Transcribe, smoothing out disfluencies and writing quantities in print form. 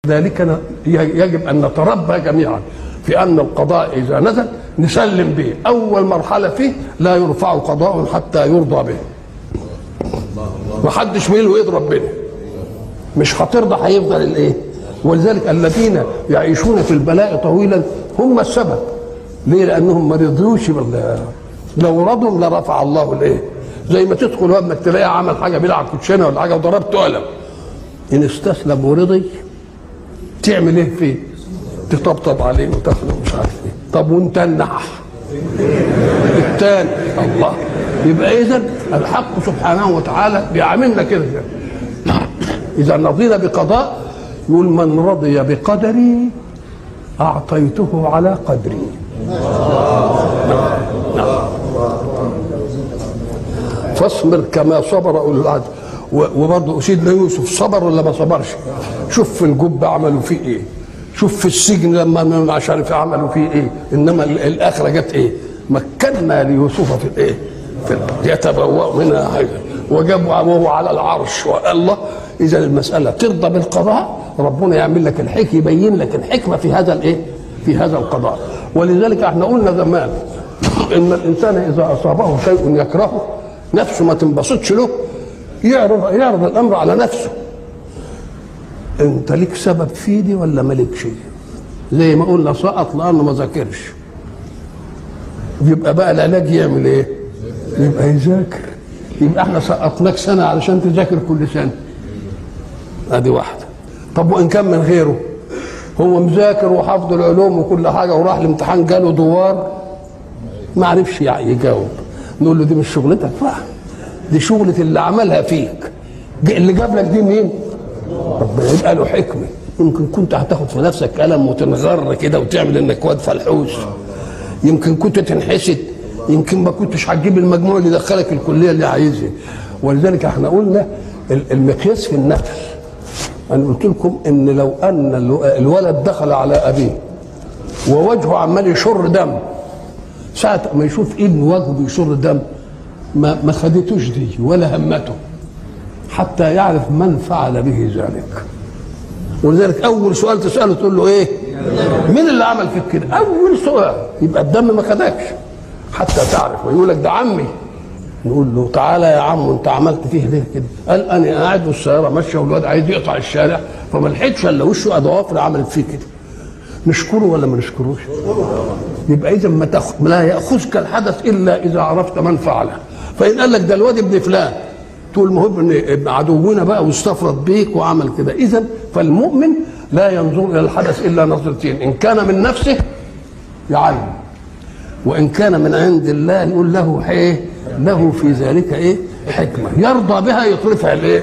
ذلك يجب ان نتربى جميعا في ان القضاء اذا نزل نسلم به. اول مرحله فيه لا يرفع قضاء حتى يرضى به. محدش ميله ايد ربنا، مش هترضى هيفضل الايه. ولذلك الذين يعيشون في البلاء طويلا هم السبب. ليه؟ لانهم ما رضيوش بالله. لو رضوا لرفع الله الايه. زي ما تدخل وابنك تلاقيه عمل حاجه بيلعب كوتشينه ولا حاجه وضربته قلم، ان استسلم ورضي تعمل ايه فيه؟ تطبطب عليه وتاخده مش عارف ايه. طب وانت النح التاني الله. يبقى اذا الحق سبحانه وتعالى بيعاملنا كده. اذا رضينا بقضاء يقول من رضي بقدري اعطيته على قدري. فاصبر كما صبر اولو العزم. وبرضه سيدنا يوسف صبر ولا ما صبرش؟ شوف في الجب عملوا فيه ايه، شوف في السجن لما مش عارف عملوا فيه ايه، انما الاخره جت ايه؟ مكنا ليوسف في الايه؟ يتبوأ منها حيث وجابوا وهو على العرش. والله اذا المساله ترضى بالقضاء ربنا يعمل لك الحكمه، يبين لك الحكمه في هذا الايه؟ في هذا القضاء. ولذلك احنا قلنا زمان ان الانسان اذا اصابه شيء يكرهه نفسه ما تنبسطش له، يعرض الامر على نفسه. انت ليك سبب في دي ولا مالكش؟ زي ما قلنا سقط لانه ما ذاكرش، يبقى بقى العلاج يعمل ايه؟ يبقى يذاكر. يبقى احنا سقطناك سنه علشان تذاكر كل سنه. ادي واحده. طب وان كان من غيره هو مذاكر وحافظ العلوم وكل حاجه وراح الامتحان جاله دوار ما عرفش يجاوب، نقول له دي مش شغلتك بقى، دي شغله اللي عملها فيك. اللي جاب لك دي مين؟ ربنا. يبقى له حكمه. يمكن كنت هتاخد في نفسك قلم وتنغر كده وتعمل انك واد فلحوس، يمكن كنت تنحسد، يمكن ما كنتش هتجيب المجموع اللي دخلك الكليه اللي عايزها. ولذلك احنا قلنا المقياس في النفس. انا قلت لكم ان لو ان الولد دخل على ابيه ووجهه عمال يشر دم، ساعه ما يشوف ابن وجهه بيشر دم ما خدتوش دي ولا همته حتى يعرف من فعل به ذلك. ولذلك اول سؤال تساله تقول له ايه؟ مين اللي عمل فيك كده؟ اول سؤال. يبقى الدم ما خدكش حتى تعرف. ويقول لك ده عمي، نقول له تعالى يا عم انت عملت فيه ليه كده؟ قال انا قاعد والسياره ماشيه والواد عايز يقطع الشارع فما لحقتش الا وشه اضوافر عملت فيه كده. نشكره ولا ما نشكروش؟ يبقى اذا لا ياخذك الحدث الا اذا عرفت من فعله. فان قال لك ده الواد ابن فلان تقول ما هو ابن عدونا بقى واستفرد بيك وعمل كده. اذا فالمؤمن لا ينظر الى الحدث الا نظرتين، ان كان من نفسه يعلم، وان كان من عند الله يقول له ايه؟ له في ذلك ايه؟ حكمه يرضى بها يصرفها لايه؟